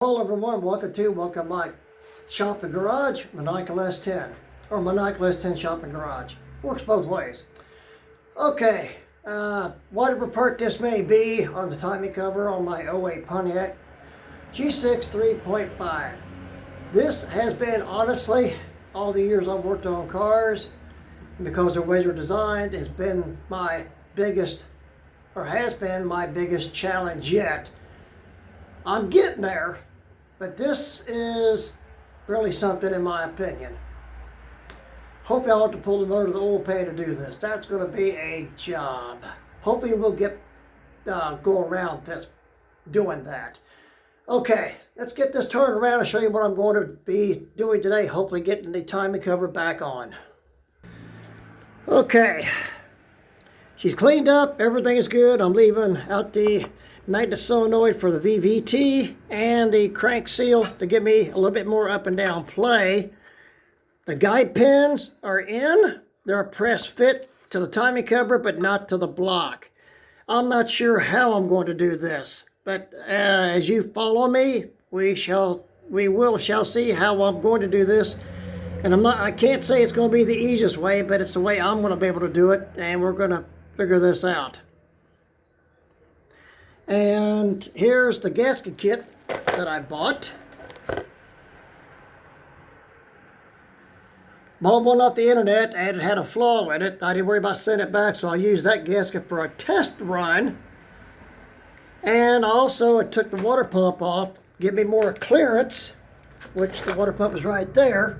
Hello everyone, welcome my shopping garage, Maniacal S10, or Maniacal S10 shopping garage. Works both ways. Okay, whatever part this may be on the timing cover on my '08 Pontiac G6 3.5. This has been, honestly, all the years I've worked on cars, because the way they're designed, has been my biggest, or has been my biggest challenge yet. I'm getting there. But this is really something in my opinion. Hope y'all have to pull the motor of the oil pan to do this. That's going to be a job. Hopefully we'll go around this doing that. Okay, let's get this turned around and show you what I'm going to be doing today. Hopefully getting the timing cover back on. Okay, she's cleaned up. Everything is good. I'm leaving out the magnet solenoid for the VVT and the crank seal to give me a little bit more up and down play. The guide pins are in. They're a press fit to the timing cover, but not to the block. I'm not sure how I'm going to do this, but as you follow me, we shall see how I'm going to do this. And I can't say it's going to be the easiest way, but it's the way I'm going to be able to do it, and we're going to figure this out. And here's the gasket kit that I bought. Bought one off the internet and it had a flaw in it. I didn't worry about sending it back, so I used that gasket for a test run. And also I took the water pump off, give me more clearance, which the water pump is right there.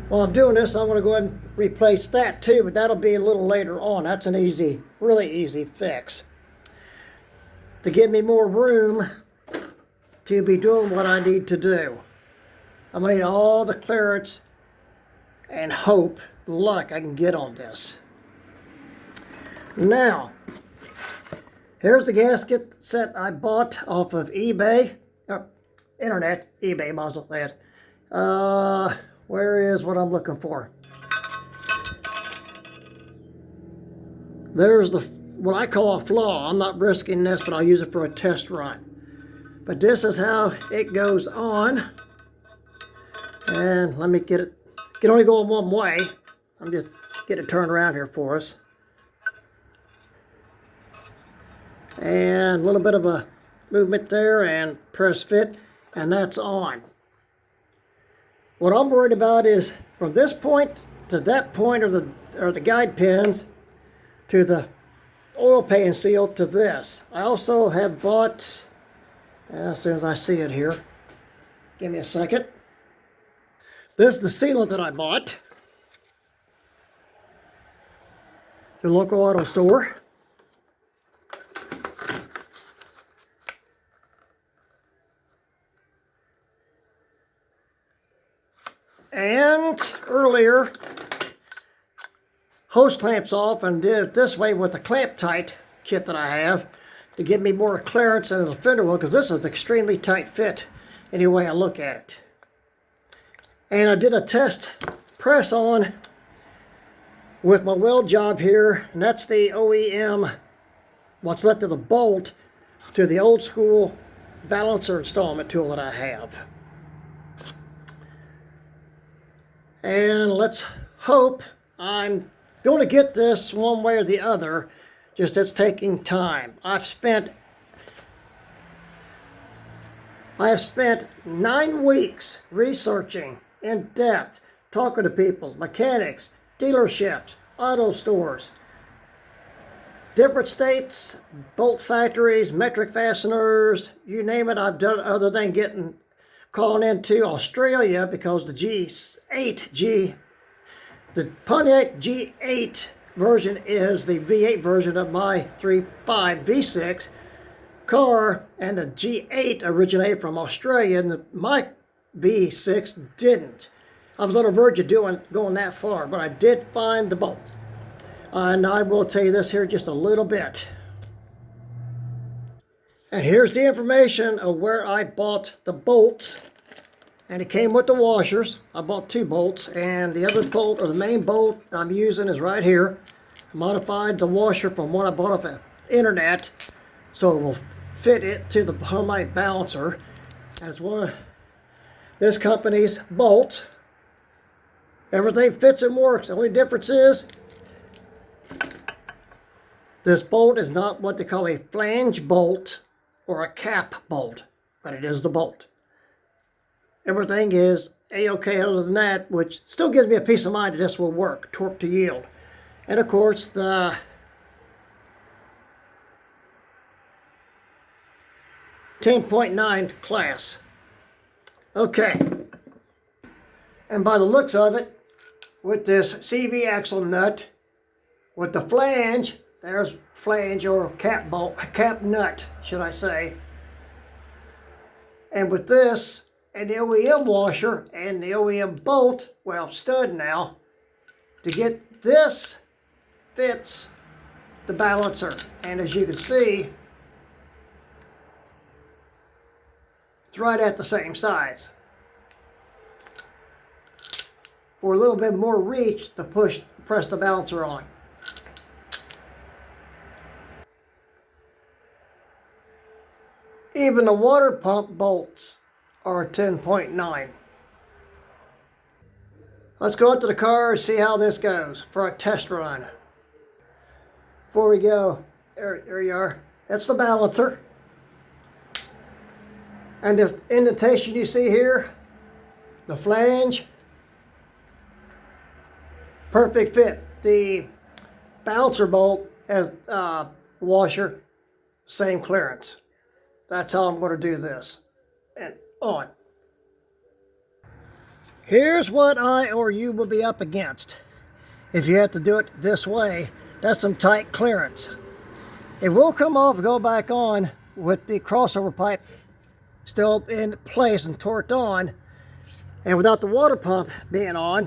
While I'm doing this, I'm going to go ahead and replace that too, but that'll be a little later on. That's an easy, really easy fix. To give me more room to be doing what I need to do. I'm going to need all the clearance and hope, luck I can get on this. Now, here's the gasket set I bought off of eBay, internet, eBay, might as well say it. Where is what I'm looking for? There's what I call a flaw. I'm not risking this, but I'll use it for a test run. But this is how it goes on. And let me get it. It can only go in one way. I'm just getting it turned around here for us. And a little bit of a movement there and press fit, and that's on. What I'm worried about is from this point to that point, or the guide pins to the oil pan seal to this. I also have bought, as soon as I see it here, give me a second. This is the sealant that I bought at the local auto store. And earlier, hose clamps off and did it this way with the clamp tight kit that I have to give me more clearance in the fender well, because this is extremely tight fit any way I look at it. And I did a test press on with my weld job here, and that's the OEM, what's left of the bolt to the old school balancer installment tool that I have. And let's hope I'm going to get this one way or the other, just it's taking time. I have spent 9 weeks researching in depth, talking to people, mechanics, dealerships, auto stores, different states, bolt factories, metric fasteners, you name it, I've done, other than calling into Australia, because the Pontiac G8 version is the V8 version of my 3.5 V6 car, and the G8 originated from Australia, and my V6 didn't. I was on the verge of going that far, but I did find the bolt. And I will tell you this here just a little bit. And here's the information of where I bought the bolts. And it came with the washers. I bought 2 bolts, and the other bolt, or the main bolt I'm using, is right here. I modified the washer from one I bought off the internet, so it will fit it to the harmonic balancer. That's one of this company's bolts. Everything fits and works. The only difference is this bolt is not what they call a flange bolt or a cap bolt, but it is the bolt. Everything is A-OK other than that, which still gives me a peace of mind that this will work, torque to yield. And of course, the .9 class. Okay. And by the looks of it, with this CV axle nut, with the flange, there's flange or cap bolt, cap nut, should I say. And with this, and the OEM washer, and the OEM bolt, well, stud now, to get this fits the balancer. And as you can see, it's right at the same size. For a little bit more reach to press the balancer on. Even the water pump bolts are 10.9. Let's go up to the car and see how this goes for a test run. Before we go, there you are. That's the balancer. And this indentation you see here, the flange, perfect fit. The balancer bolt has washer, same clearance. That's how I'm going to do this. And on. Here's what I or you will be up against. If you have to do it this way, that's some tight clearance. It will come off and go back on with the crossover pipe still in place and torqued on, and without the water pump being on,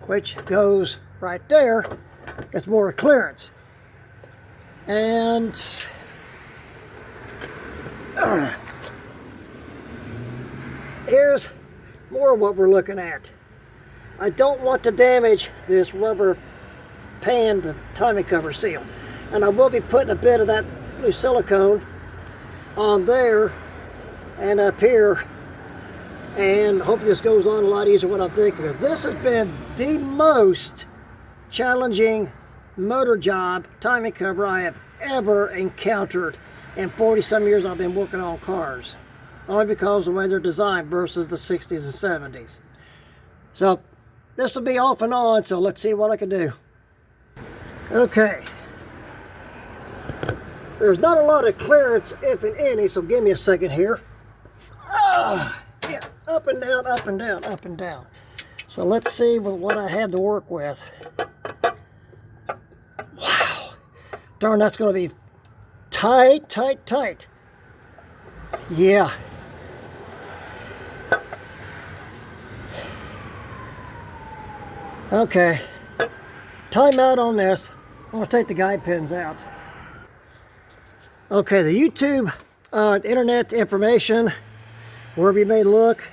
which goes right there, it's more clearance. And here's more of what we're looking at. I don't want to damage this rubber pan, the timing cover seal, and I will be putting a bit of that blue silicone on there and up here, and hopefully this goes on a lot easier than what I'm thinking, because this has been the most challenging motor job timing cover I have ever encountered in 40 some years I've been working on cars, only because of the way they're designed versus the 60s and 70s. So this will be off and on, so let's see what I can do. Okay, there's not a lot of clearance, if in any, so give me a second here. Yeah, up and down, up and down, up and down. So let's see what I have to work with. Wow, darn, that's going to be tight, tight, tight. Yeah. Okay, time out on this. I'm going to take the guide pins out. Okay, the YouTube, internet information, wherever you may look,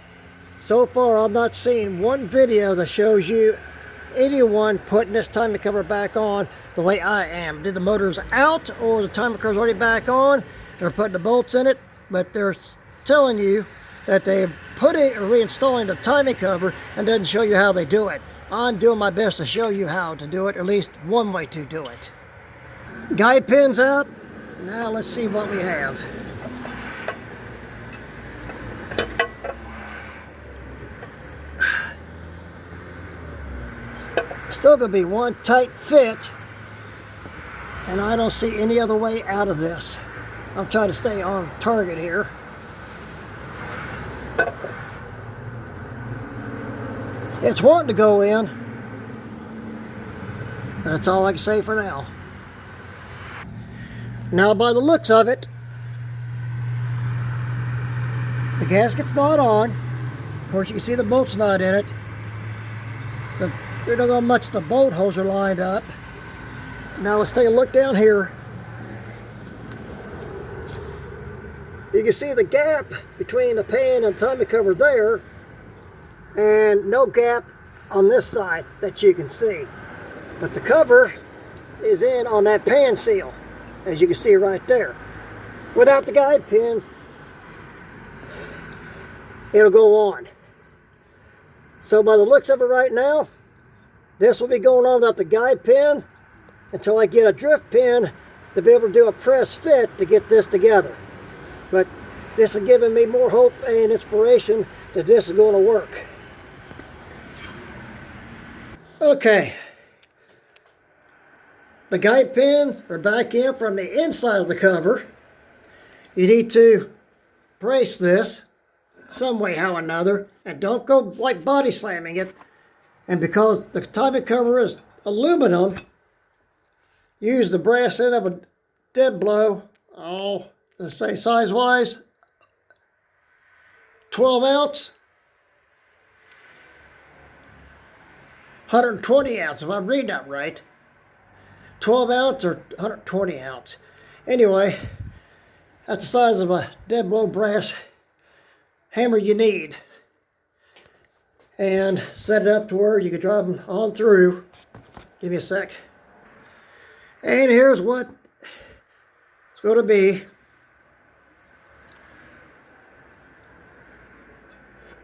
so far I've not seen one video that shows you anyone putting this timing cover back on the way I am. Did the motors out or the timing cover's already back on? They're putting the bolts in it, but they're telling you that they're putting or reinstalling the timing cover and doesn't show you how they do it. I'm doing my best to show you how to do it, or at least one way to do it. Guide pins out. Now let's see what we have. Still gonna be one tight fit, and I don't see any other way out of this. I'm trying to stay on target here. It's wanting to go in, but that's all I can say for now. Now, by the looks of it, the gasket's not on. Of course, you can see the bolt's not in it. But you don't know how much the bolt holes are lined up. Now let's take a look down here. You can see the gap between the pan and timing cover there, and no gap on this side that you can see. But the cover is in on that pan seal, as you can see right there. Without the guide pins, it'll go on. So by the looks of it right now, this will be going on without the guide pin until I get a drift pin to be able to do a press fit to get this together. But this is giving me more hope and inspiration that this is going to work. Okay. The guide pins are back in from the inside of the cover. You need to brace this some way, how or another, and don't go like body slamming it. And because the timing cover is aluminum, use the brass end of a dead blow. Oh, let's say size-wise, 12 ounce, 120 ounce, if I'm reading that right. 12 ounce or 120 ounce. Anyway, that's the size of a dead blow brass hammer you need. And set it up to where you can drive them on through. Give me a sec. And here's what it's going to be.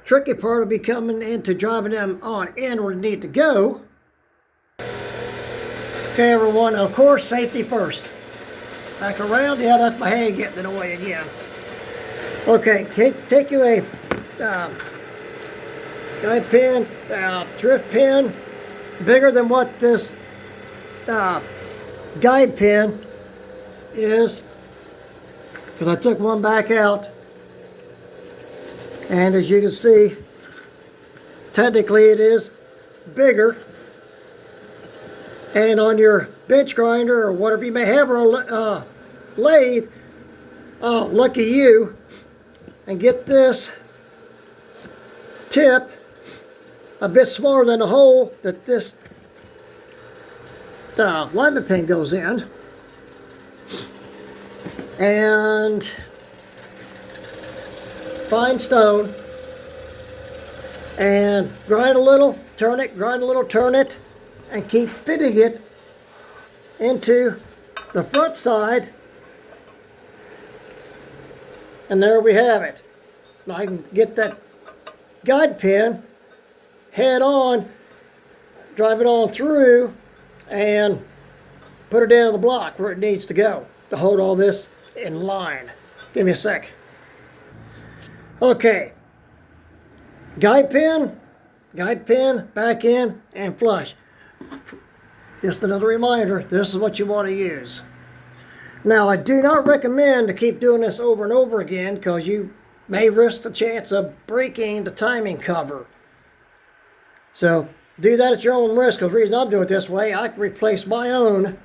Tricky part will be coming into driving them on in where they need to go. Okay, everyone, of course, safety first. Back around, yeah, that's my hand getting in the way again. Okay, take you a guide pin, drift pin, bigger than what this guide pin is, because I took one back out, and as you can see, technically it is bigger. And on your bench grinder or whatever you may have, or a lathe, oh, lucky you, and get this tip a bit smaller than the hole that this alignment pin goes in. And fine stone, and grind a little, turn it, grind a little, turn it, and keep fitting it into the front side. And there we have it. Now I can get that guide pin head on, drive it on through, and put it down the block where it needs to go to hold all this in line. Give me a sec. Okay. Guide pin, back in, and flush. Just another reminder, this is what you want to use. Now, I do not recommend to keep doing this over and over again, because you may risk the chance of breaking the timing cover. So, do that at your own risk. The reason I'm doing it this way, I can replace my own,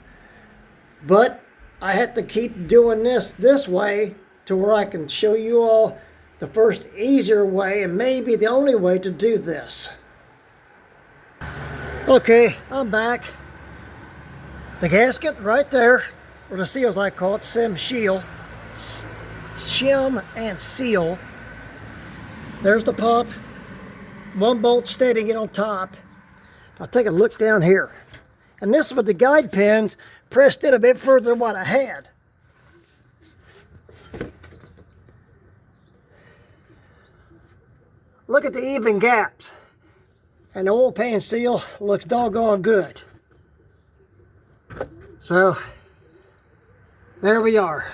but I have to keep doing this way to where I can show you all the first easier way, and maybe the only way to do this. Okay, I'm back. The gasket right there, or the seals I call it, shim and seal. There's the pump. One bolt steadying it on top. I'll take a look down here. And this is with the guide pins pressed in a bit further than what I had. Look at the even gaps. And the oil pan seal looks doggone good. So, there we are.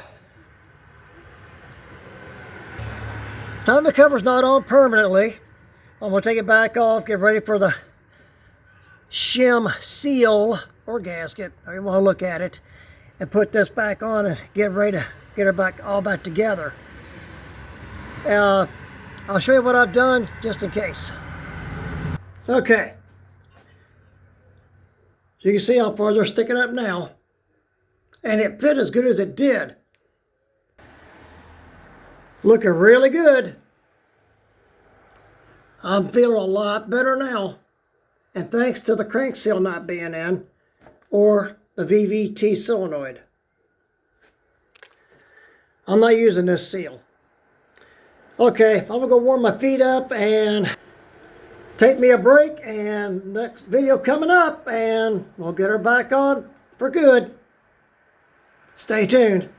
Timing cover's not on permanently. I'm going to take it back off, get ready for the shim seal or gasket, however you want to look at it, and put this back on and get ready to get her all back together. I'll show you what I've done just in case. Okay. You can see how far they're sticking up now. And it fit as good as it did. Looking really good. I'm feeling a lot better now. And thanks to the crank seal not being in, or the VVT solenoid. I'm not using this seal. Okay, I'm gonna go warm my feet up and take me a break, and next video coming up, and we'll get her back on for good. Stay tuned.